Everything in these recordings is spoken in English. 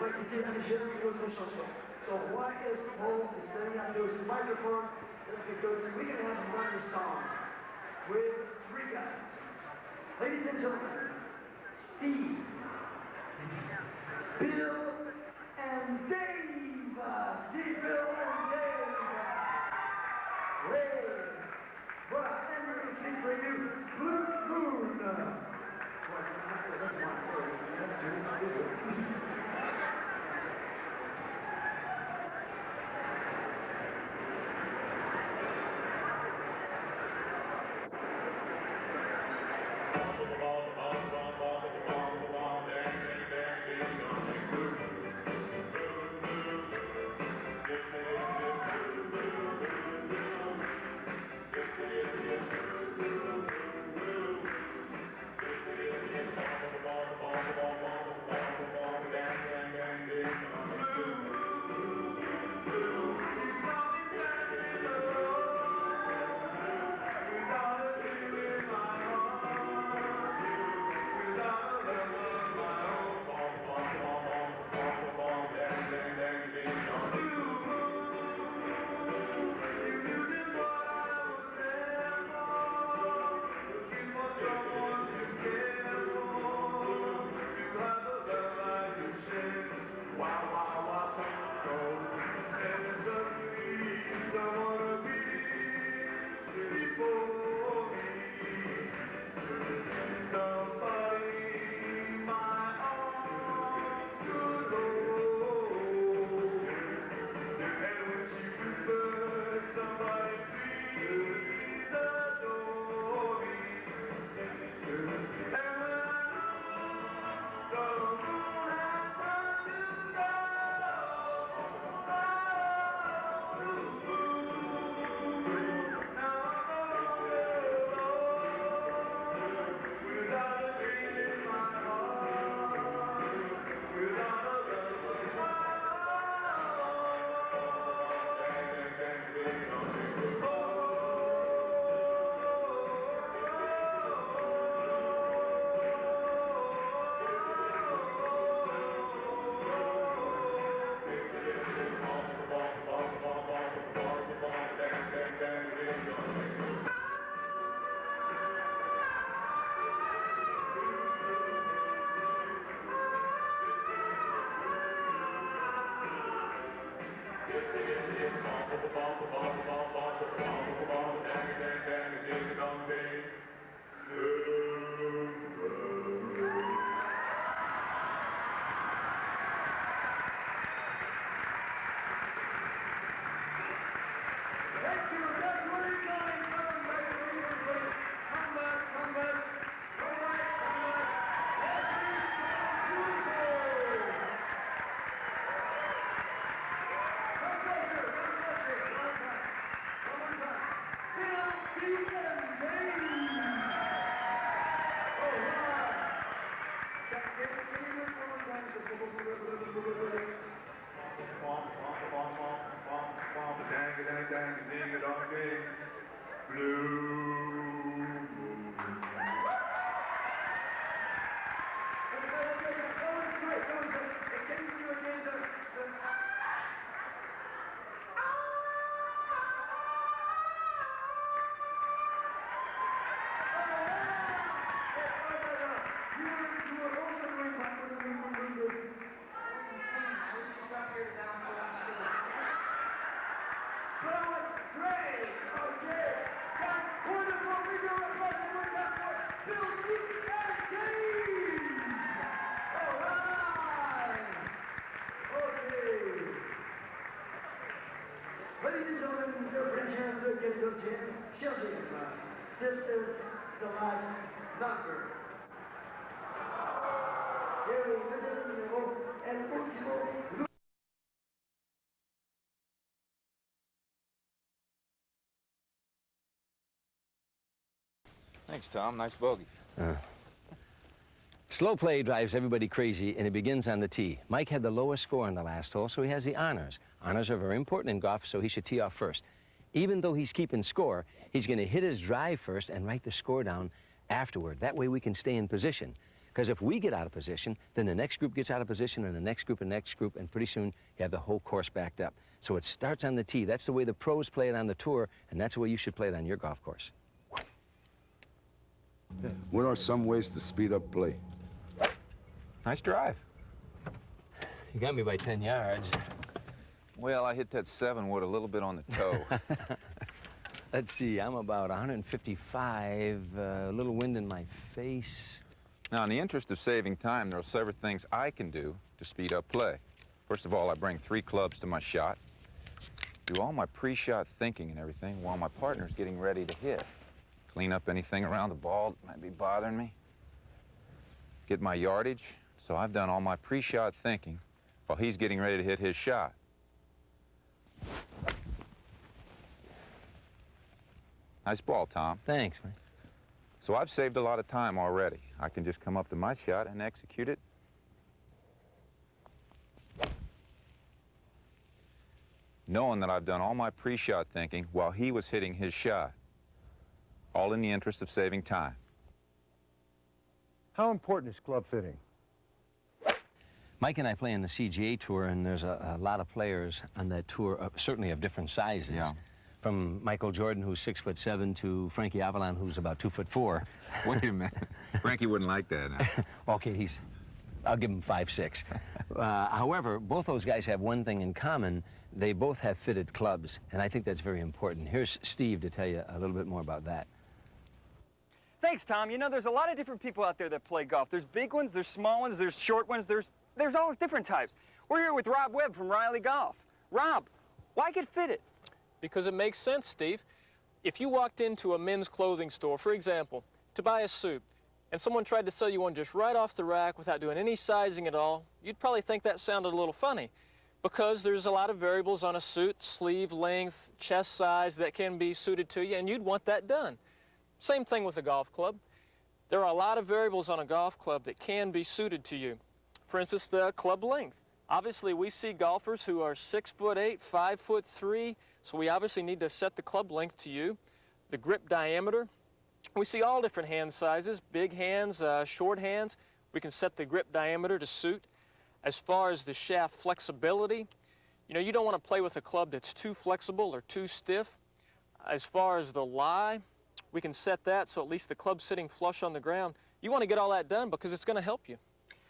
va quitter déjà notre chanson. So why is Paul standing up to his microphone? That's because we can have one song with three guys. Ladies and gentlemen, Steve, Bill, and Dave. Steve, Bill, and Dave. Ray. Voilà, and we're going to speak for you, Moon. That's mine, sorry. This is the last number. El último. Thanks, Tom. Nice bogey. Slow play drives everybody crazy, and it begins on the tee. Mike had the lowest score on the last hole, so he has the honors. Honors are very important in golf, so he should tee off first. Even though he's keeping score, he's going to hit his drive first and write the score down afterward. That way we can stay in position. Because if we get out of position, then the next group gets out of position, and the next group, and pretty soon you have the whole course backed up. So it starts on the tee. That's the way the pros play it on the tour, and that's the way you should play it on your golf course. What are some ways to speed up play? Nice drive. You got me by 10 yards. Well, I hit that 7-wood a little bit on the toe. Let's see, I'm about 155, a little wind in my face. Now, in the interest of saving time, there are several things I can do to speed up play. First of all, I bring 3 clubs to my shot, do all my pre-shot thinking and everything while my partner's getting ready to hit. Clean up anything around the ball that might be bothering me. Get my yardage, so I've done all my pre-shot thinking while he's getting ready to hit his shot. Nice ball, Tom. Thanks, man. So I've saved a lot of time already. I can just come up to my shot and execute it. Knowing that I've done all my pre-shot thinking while he was hitting his shot. All in the interest of saving time. How important is club fitting? Mike and I play in the CGA tour, and there's a lot of players on that tour, certainly of different sizes. Yeah. From Michael Jordan, who's 6'7", to Frankie Avalon, who's about 2'4". Wait a minute. Frankie wouldn't like that now. Okay, I'll give him 5'6". However, both those guys have one thing in common. They both have fitted clubs, and I think that's very important. Here's Steve to tell you a little bit more about that. Thanks, Tom. You know, there's a lot of different people out there that play golf. There's big ones, there's small ones, there's short ones, there's all different types. We're here with Rob Webb from Riley Golf. Rob, why get fitted? Because it makes sense, Steve. If you walked into a men's clothing store, for example, to buy a suit, and someone tried to sell you one just right off the rack without doing any sizing at all, you'd probably think that sounded a little funny, because there's a lot of variables on a suit, sleeve length, chest size that can be suited to you, and you'd want that done. Same thing with a golf club. There are a lot of variables on a golf club that can be suited to you. For instance, the club length. Obviously, we see golfers who are 6'8", 5'3", so we obviously need to set the club length to you. The grip diameter. We see all different hand sizes, big hands, short hands. We can set the grip diameter to suit. As far as the shaft flexibility, you know, you don't want to play with a club that's too flexible or too stiff. As far as the lie, we can set that so at least the club's sitting flush on the ground. You want to get all that done because it's going to help you.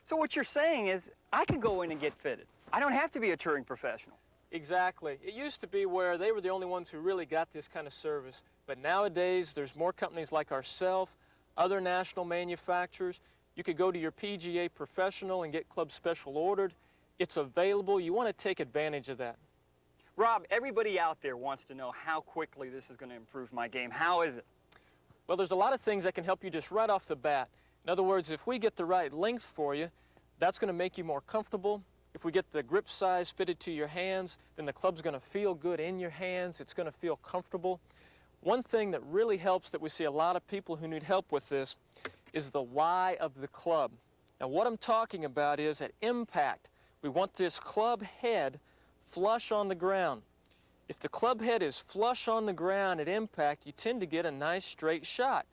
So what you're saying is, I can go in and get fitted. I don't have to be a touring professional. Exactly. It used to be where they were the only ones who really got this kind of service. But nowadays, there's more companies like ourselves, other national manufacturers. You could go to your PGA professional and get club special ordered. It's available. You want to take advantage of that. Rob, everybody out there wants to know how quickly this is going to improve my game. How is it? Well, there's a lot of things that can help you just right off the bat. In other words, if we get the right length for you, that's going to make you more comfortable. If we get the grip size fitted to your hands, then the club's going to feel good in your hands. It's going to feel comfortable. One thing that really helps that we see a lot of people who need help with this is the lie of the club. Now, what I'm talking about is at impact, we want this club head flush on the ground. If the club head is flush on the ground at impact, you tend to get a nice straight shot.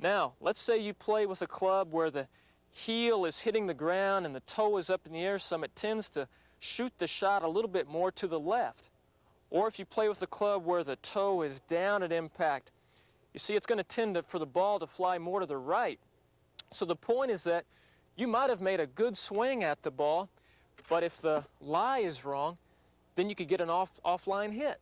Now, let's say you play with a club where the heel is hitting the ground and the toe is up in the air some, it tends to shoot the shot a little bit more to the left. Or if you play with a club where the toe is down at impact, you see it's going to tend for the ball to fly more to the right. So the point is that you might have made a good swing at the ball, but if the lie is wrong, then you could get an offline hit.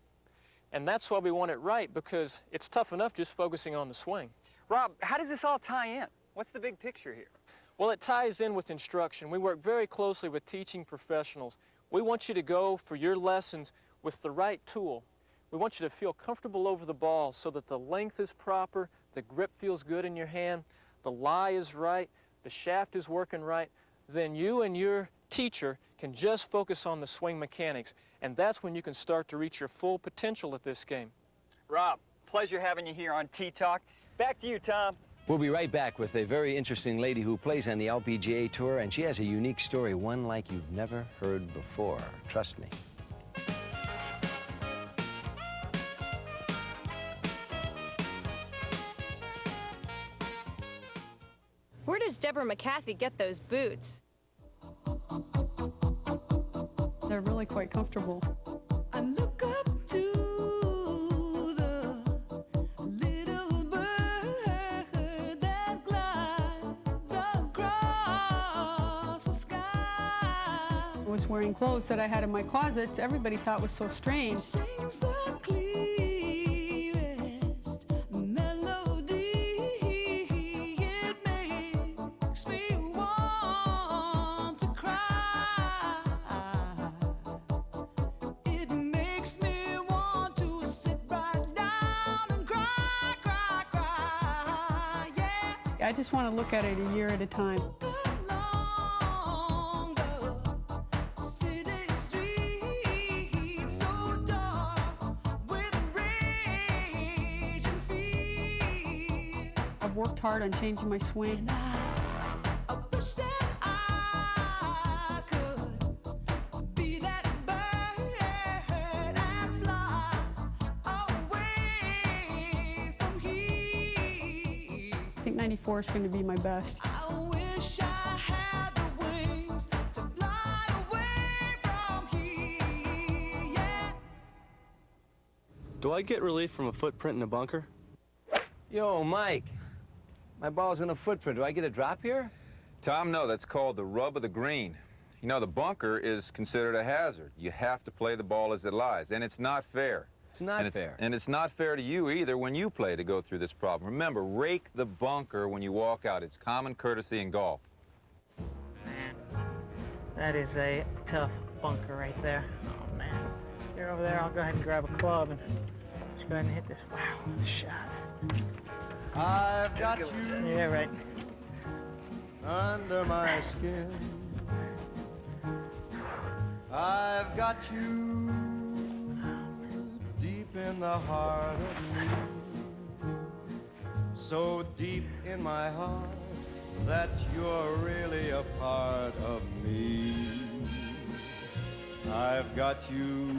And that's why we want it right, because it's tough enough just focusing on the swing. Rob, how does this all tie in? What's the big picture here? Well, it ties in with instruction. We work very closely with teaching professionals. We want you to go for your lessons with the right tool. We want you to feel comfortable over the ball so that the length is proper, the grip feels good in your hand, the lie is right, the shaft is working right. Then you and your teacher can just focus on the swing mechanics, and that's when you can start to reach your full potential at this game. Rob, pleasure having you here on Tee Talk. Back to you, Tom. We'll be right back with a very interesting lady who plays on the LPGA Tour, and she has a unique story, one like you've never heard before. Trust me. Where does Deborah McCaffey get those boots? They're really quite comfortable. I look up to the little bird that glides across the sky. I was wearing clothes that I had in my closet. Everybody thought was so strange. Sings the clearest melody. It makes me want to cry. It makes me want to sit right down and cry, cry, cry. Yeah. I just want to look at it a year at a time. Along the city streets, so dark with rage and fear. I've worked hard on changing my swing. I wish that I could be that bird and fly away from here. I think 94 is going to be my best. I wish I had the wings to fly away from here. Yeah. Do I get relief from a footprint in a bunker? Yo, Mike, my ball's in a footprint. Do I get a drop here? Tom, no, that's called the rub of the green. You know, the bunker is considered a hazard. You have to play the ball as it lies, and it's not fair. It's not fair. And it's not fair to you either when you play to go through this problem. Remember, rake the bunker when you walk out. It's common courtesy in golf. That is a tough bunker right there. Oh, man. You're over there. I'll go ahead and grab a club and just go ahead and hit this. Wow, shot. I've got you Yeah, right. under my skin. I've got you deep in the heart of me. So deep in my heart that you're really a part of me. I've got you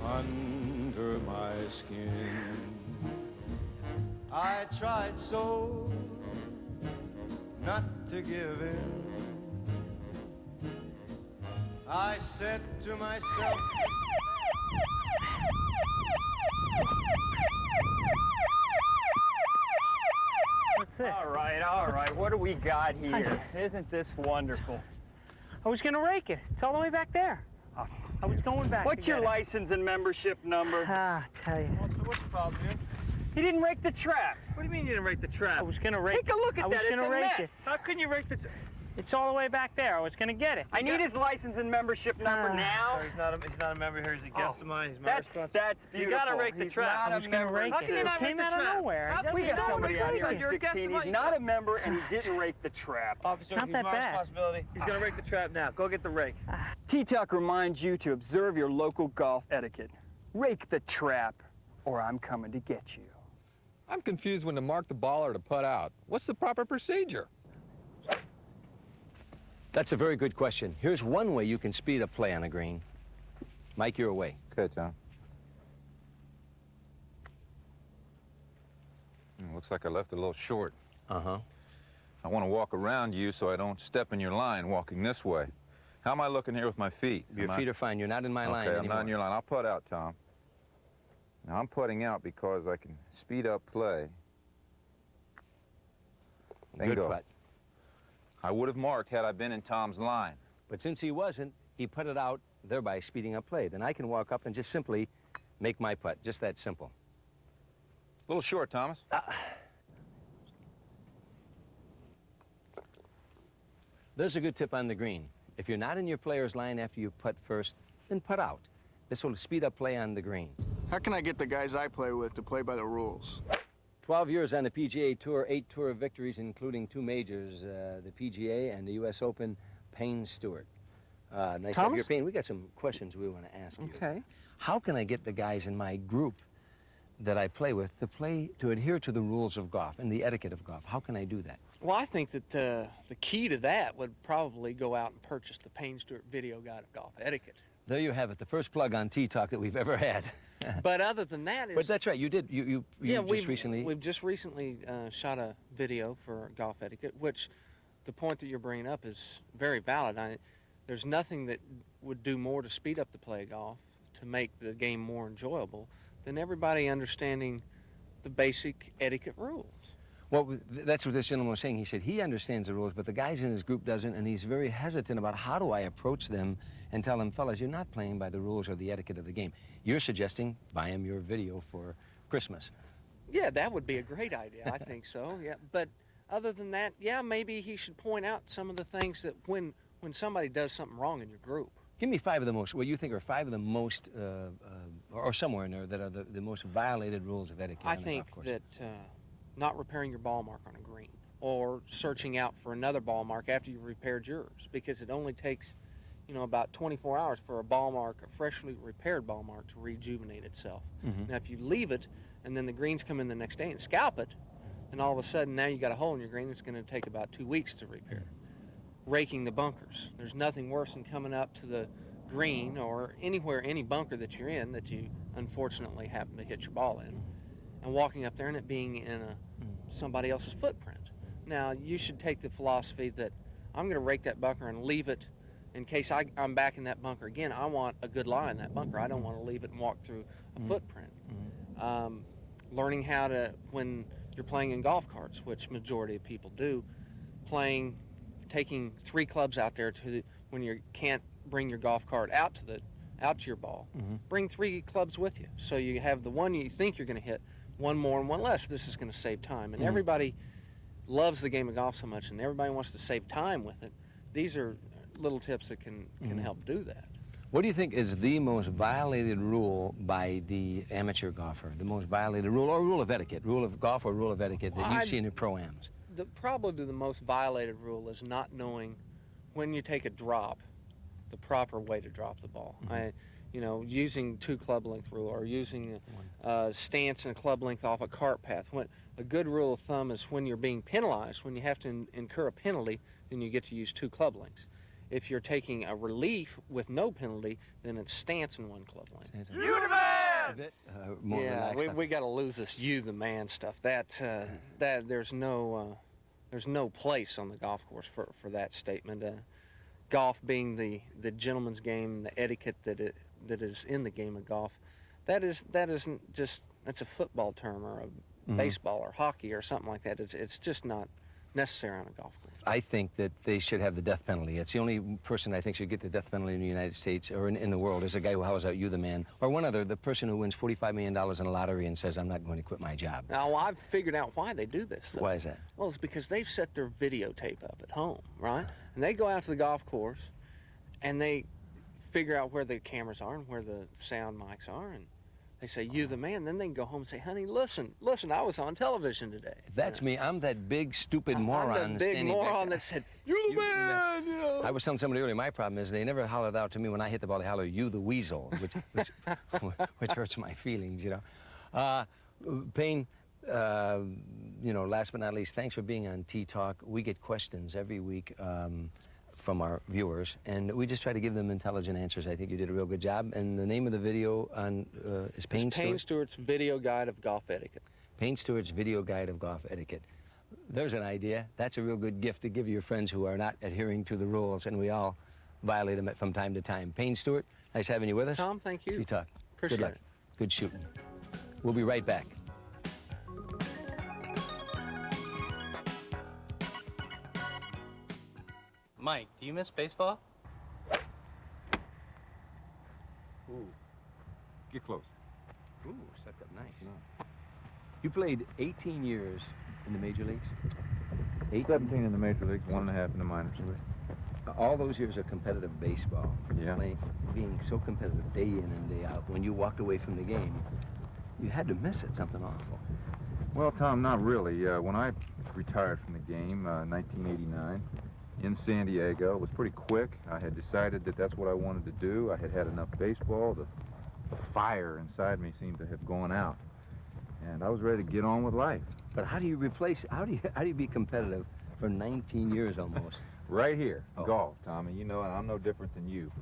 under my skin. I tried so not to give in. I said to myself, What's this? All right. What do we got here? Isn't this wonderful? I was going to rake it. It's all the way back there. I was going back. What's to your get it. license and membership number? Ah, tell you. What's the problem here? He didn't rake the trap. What do you mean you didn't rake the trap? I was going to rake it. Take a look at I that. was It's gonna a rake mess. it. How couldn't you rake the It's all the way back there. I was going to get it. I need his license and membership number now. Sorry, he's not a member here. He's a guest of mine. He's my That's beautiful. You gotta rake the He's trap. not I was a going to member. rake How it. can you not It rake came the out of trap? nowhere. How can We you got not somebody rake out the here trap? at You're a guest 16. of He's mine. not a member, and he didn't rake the trap. Officer, It's not he's that my bad. responsibility. He's gonna rake the trap now. Go get the rake. T-Tuck reminds you to observe your local golf etiquette. Rake the trap, or I'm coming to get you. I'm confused when to mark the ball or to put out. What's the proper procedure? That's a very good question. Here's one way you can speed up play on a green. Mike, you're away. Okay, Tom. Looks like I left it a little short. Uh-huh. I want to walk around you so I don't step in your line walking this way. How am I looking here with my feet? Your feet are fine. You're not in my line Okay, anymore. I'm not in your line. I'll putt out, Tom. Now, I'm putting out because I can speed up play. Good Bingo. putt. I would have marked had I been in Tom's line. But since he wasn't, he put it out, thereby speeding up play. Then I can walk up and just simply make my putt. Just that simple. A little short, Thomas. There's a good tip on the green. If you're not in your player's line after you putt first, then putt out. This will speed up play on the green. How can I get the guys I play with to play by the rules? 12 years on the PGA Tour, 8 tour victories, including 2 majors, the PGA and the U.S. Open, Payne Stewart. Nice to have your Payne. We got some questions we want to ask you. Okay. How can I get the guys in my group that I play with to adhere to the rules of golf and the etiquette of golf? How can I do that? Well, I think that the key to that would probably go out and purchase the Payne Stewart video guide of golf etiquette. There you have it, the first plug on Tea Talk that we've ever had. But other than that, But that's right, you just recently... We've just recently shot a video for golf etiquette, which the point that you're bringing up is very valid. There's nothing that would do more to speed up the play of golf, to make the game more enjoyable, than everybody understanding the basic etiquette rules. Well, that's what this gentleman was saying. He said he understands the rules, but the guys in his group doesn't, and he's very hesitant about how do I approach them and tell them, fellas, you're not playing by the rules or the etiquette of the game. You're suggesting buy him your video for Christmas. Yeah, that would be a great idea. I think so, yeah. But other than that, yeah, maybe he should point out some of the things that when somebody does something wrong in your group. Give me 5 of the most, what you think are 5 of the most, or somewhere in there, that are the most violated rules of etiquette I on a think golf course. that not repairing your ball mark on a green, or searching out for another ball mark after you've repaired yours, because it only takes, you know, about 24 hours for a ball mark, a freshly repaired ball mark, to rejuvenate itself. Now, if you leave it, and then the greens come in the next day and scalp it, then all of a sudden now you got a hole in your green that's going to take about 2 weeks to repair. Raking the bunkers. There's nothing worse than coming up to the green or anywhere, any bunker that you're in that you unfortunately happen to hit your ball in, and walking up there and it being in somebody else's footprint. Now, you should take the philosophy that I'm going to rake that bunker and leave it in case I'm back in that bunker again. I want a good lie in that bunker. I don't want to leave it and walk through a footprint. Learning how to, when you're playing in golf carts, which majority of people do, taking 3 clubs out there when you can't bring your golf cart out to your ball. Bring 3 clubs with you, so you have the one you think you're going to hit, one more and one less. This is going to save time, and everybody loves the game of golf so much, and everybody wants to save time with it. These are little tips that can help do that. What do you think is the most violated rule by the amateur golfer? The most violated rule, or rule of etiquette, rule of golf or rule of etiquette that you've seen in pro-ams? Probably the most violated rule is not knowing when you take a drop, the proper way to drop the ball. Using 2 club length rule, or using a stance and a club length off a cart path. A good rule of thumb is when you're being penalized, when you have to incur a penalty, then you get to use 2 club lengths. If you're taking a relief with no penalty, then it's stance and 1 club length. You the man! We got to lose this "you the man" stuff. That there's no place on the golf course for that statement. Golf being the gentleman's game, the etiquette that is in the game of golf, that's a football term, or a baseball or hockey or something like that. It's just not necessary on a golf course. I think that they should have the death penalty. It's the only person I think should get the death penalty in the United States, or in the world, is a guy who howls out, "You the man," or one other, the person who wins $45 million in a lottery and says, "I'm not going to quit my job." Now, I've figured out why they do this. Why is that? Well, it's because they've set their videotape up at home, right? And they go out to the golf course, and they figure out where the cameras are and where the sound mics are, and they say, "You the man." Then they can go home and say, "Honey, listen, I was on television today." That's me. I'm that big, stupid moron. I'm the big moron that said, "You the man." I was telling somebody earlier, my problem is they never hollered out to me when I hit the ball. They holler, "You the weasel," which hurts my feelings, you know. Payne, last but not least, thanks for being on Tea Talk. We get questions every week from our viewers, and we just try to give them intelligent answers. I think you did a real good job. And the name of the video is Payne Stewart's Video Guide of Golf Etiquette. Payne Stewart's Video Guide of Golf Etiquette. There's an idea. That's a real good gift to give your friends who are not adhering to the rules, and we all violate them from time to time. Payne Stewart, nice having you with us. Tom, thank you. Tea Talk. Appreciate Good luck. it. Good shooting. We'll be right back. Mike, do you miss baseball? Ooh. Get close. Ooh, sucked up nice. You played 18 years in the major leagues? 17 in the major leagues, 1.5 in the minors. All those years of competitive baseball, Yeah. Being so competitive day in and day out, when you walked away from the game, you had to miss it, something awful. Well, Tom, not really. When I retired from the game, 1989, in San Diego, it was pretty quick. I had decided that that's what I wanted to do. I had had enough baseball. The fire inside me seemed to have gone out, and I was ready to get on with life. But how do you be competitive for 19 years almost? Right here, golf, Tommy. You know, I'm no different than you.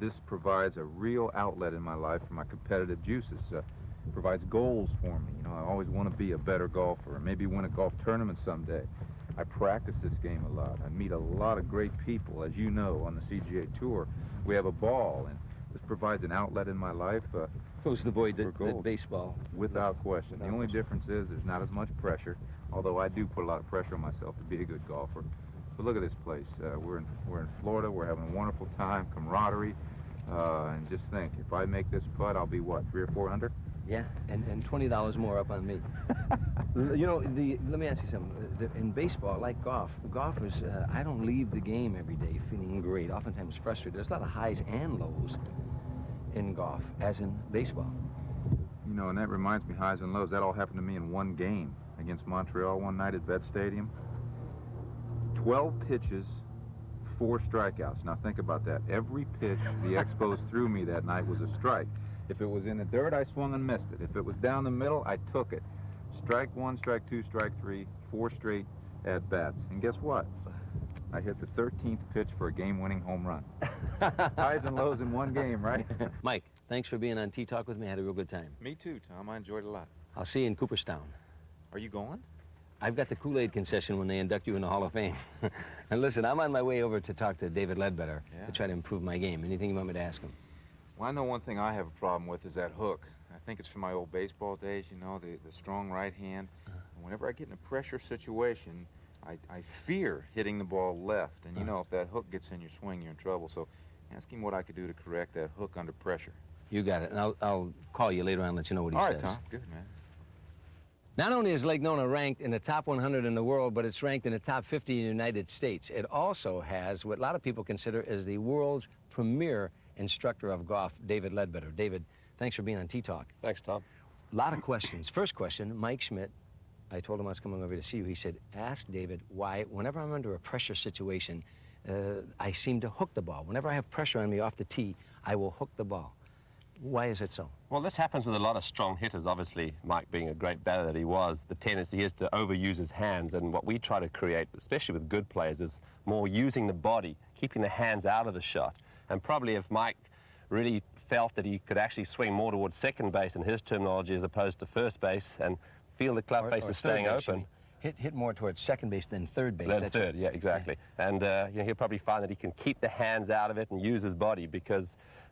This provides a real outlet in my life for my competitive juices. Provides goals for me. You know, I always want to be a better golfer, or maybe win a golf tournament someday. I practice this game a lot. I meet a lot of great people, as you know, on the CGA Tour. We have a ball, and this provides an outlet in my life. Fills the void that baseball. Without question. The only difference is there's not as much pressure, although I do put a lot of pressure on myself to be a good golfer. But look at this place. We're in Florida. We're having a wonderful time, camaraderie, and just think, if I make this putt, I'll be what, 300 or 400? Yeah, and $20 more up on me. You know, let me ask you something. In baseball, like golfers, I don't leave the game every day feeling great. Oftentimes frustrated. There's a lot of highs and lows in golf, as in baseball. You know, and that reminds me, highs and lows, that all happened to me in one game against Montreal one night at Vet Stadium. 12 pitches, 4 strikeouts. Now think about that. Every pitch the Expos threw me that night was a strike. If it was in the dirt, I swung and missed it. If it was down the middle, I took it. Strike 1, strike 2, strike 3, 4 straight at-bats. And guess what? I hit the 13th pitch for a game-winning home run. Highs and lows in one game, right? Mike, thanks for being on Tee Talk with me. I had a real good time. Me too, Tom. I enjoyed it a lot. I'll see you in Cooperstown. Are you going? I've got the Kool-Aid concession when they induct you in the Hall of Fame. And listen, I'm on my way over to talk to David Ledbetter to try to improve my game. Anything you want me to ask him? Well, I know one thing I have a problem with is that hook. I think it's from my old baseball days, you know, the strong right hand. And whenever I get in a pressure situation, I fear hitting the ball left. And, you know, if that hook gets in your swing, you're in trouble. So ask him what I could do to correct that hook under pressure. You got it. And I'll call you later on and let you know what he says. All right, Tom. Good, man. Not only is Lake Nona ranked in the top 100 in the world, but it's ranked in the top 50 in the United States. It also has what a lot of people consider as the world's premier instructor of golf, David Ledbetter. David, thanks for being on Tee Talk. Thanks, Tom. A lot of questions. First question, Mike Schmidt, I told him I was coming over to see you. He said, ask David why, whenever I'm under a pressure situation, I seem to hook the ball. Whenever I have pressure on me off the tee, I will hook the ball. Why is it so? Well, this happens with a lot of strong hitters. Obviously, Mike being a great batter that he was, the tendency is to overuse his hands, and what we try to create, especially with good players, is more using the body, keeping the hands out of the shot. And probably if Mike really felt that he could actually swing more towards second base in his terminology as opposed to first base and feel the club face is staying open. Hit more towards second base than third base. Than third, yeah, exactly. Yeah. And you know, he'll probably find that he can keep the hands out of it and use his body, because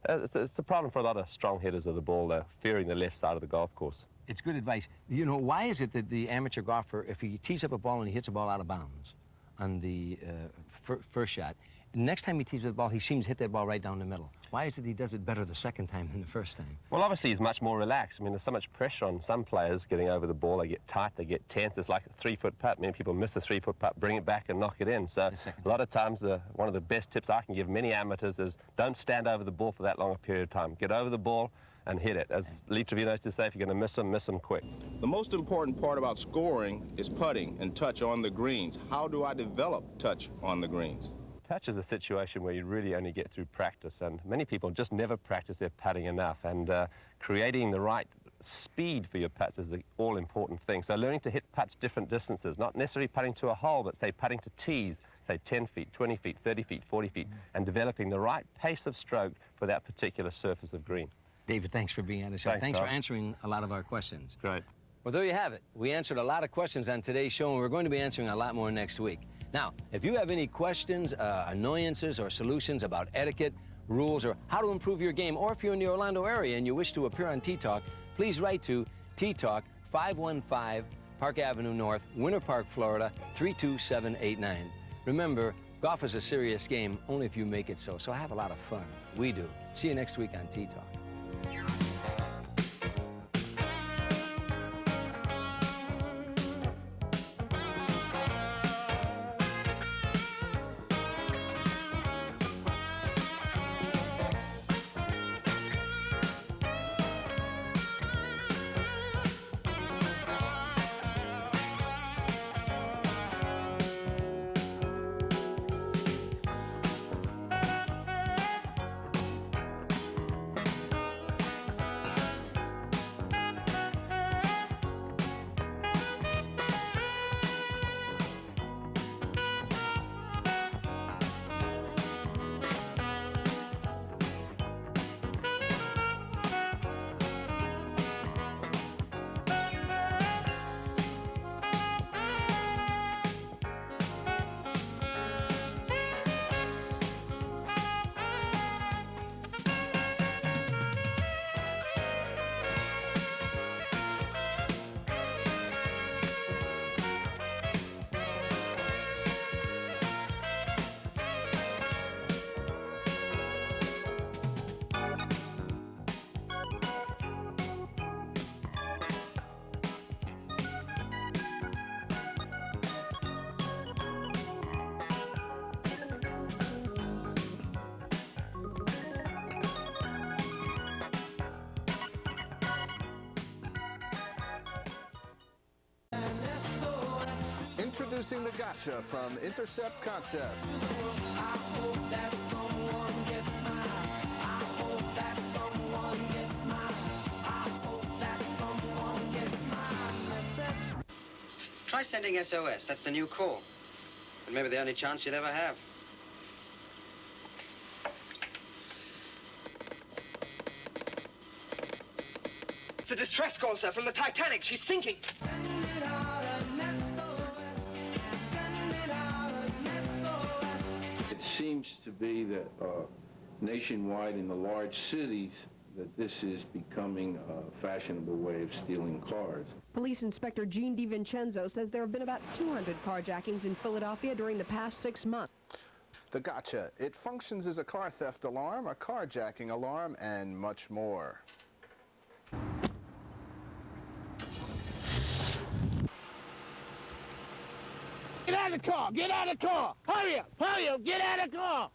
it's a problem for a lot of strong hitters of the ball, fearing the left side of the golf course. It's good advice. You know, why is it that the amateur golfer, if he tees up a ball and he hits a ball out of bounds on the first shot, next time he tees up the ball, he seems to hit that ball right down the middle? Why is it he does it better the second time than the first time? Well, obviously he's much more relaxed. I mean, there's so much pressure on some players getting over the ball. They get tight, they get tense. It's like a 3-foot putt. Many people miss a 3-foot putt, bring it back and knock it in. So a lot of times, one of the best tips I can give many amateurs is don't stand over the ball for that long a period of time. Get over the ball and hit it. As Lee Trevino used to say, if you're going to miss them quick. The most important part about scoring is putting and touch on the greens. How do I develop touch on the greens? Touch is a situation where you really only get through practice, and many people just never practice their putting enough, and creating the right speed for your putts is the all-important thing. So learning to hit putts different distances, not necessarily putting to a hole, but say putting to tees, say 10 feet, 20 feet, 30 feet, 40 feet, and developing the right pace of stroke for that particular surface of green. David, thanks for being on the show. Thanks for answering a lot of our questions. Great. Well, there you have it. We answered a lot of questions on today's show, and we're going to be answering a lot more next week. Now, if you have any questions, annoyances, or solutions about etiquette, rules, or how to improve your game, or if you're in the Orlando area and you wish to appear on Tee Talk, please write to Tee Talk, 515 Park Avenue North, Winter Park, Florida, 32789. Remember, golf is a serious game only if you make it so. So have a lot of fun. We do. See you next week on Tee Talk. Introducing the Gotcha from Intercept Concepts. I hope that someone gets mine. I hope that someone gets mine. I hope that someone gets my message. Try sending SOS. That's the new call. And maybe the only chance you'll ever have. It's a distress call, sir, from the Titanic. She's sinking. Send it out an SOS. Send it out an SOS. It seems to be that nationwide in the large cities that this is becoming a fashionable way of stealing cars. Police Inspector Gene DiVincenzo says there have been about 200 carjackings in Philadelphia during the past 6 months. The Gotcha. It functions as a car theft alarm, a carjacking alarm, and much more. Get out of the car! Get out of the car! Hurry up! Hurry up! Get out of the car!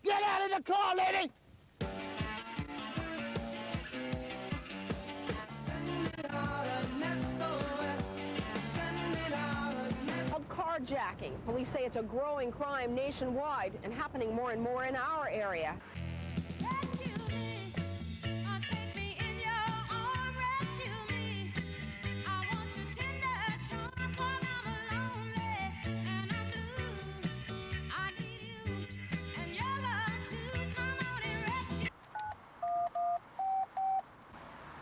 Get out of the car, lady! Carjacking. Police say it's a growing crime nationwide and happening more and more in our area.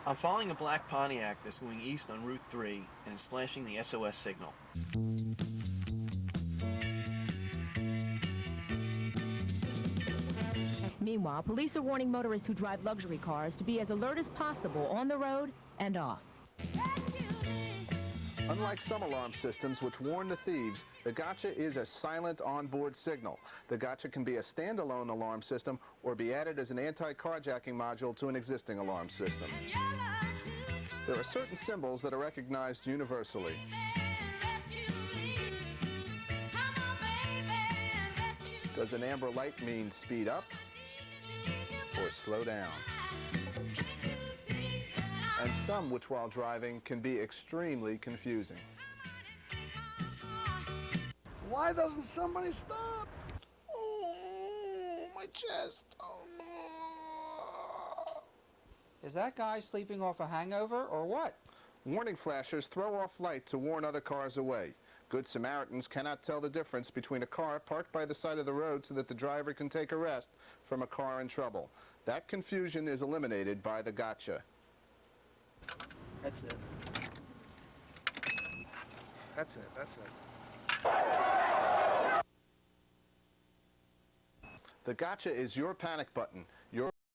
I'm following a black Pontiac that's going east on Route 3 and it's flashing the SOS signal. Meanwhile, police are warning motorists who drive luxury cars to be as alert as possible on the road and off. Unlike some alarm systems which warn the thieves, the Gotcha is a silent onboard signal. The Gotcha can be a standalone alarm system or be added as an anti-carjacking module to an existing alarm system. There are certain symbols that are recognized universally. Does an amber light mean speed up or slow down? And some which, while driving, can be extremely confusing. Why doesn't somebody stop? Oh, my chest. Oh. Is that guy sleeping off a hangover or what? Warning flashers throw off light to warn other cars away. Good Samaritans cannot tell the difference between a car parked by the side of the road so that the driver can take a rest from a car in trouble. That confusion is eliminated by the Gotcha. That's it. That's it, that's it. The Gotcha is your panic button.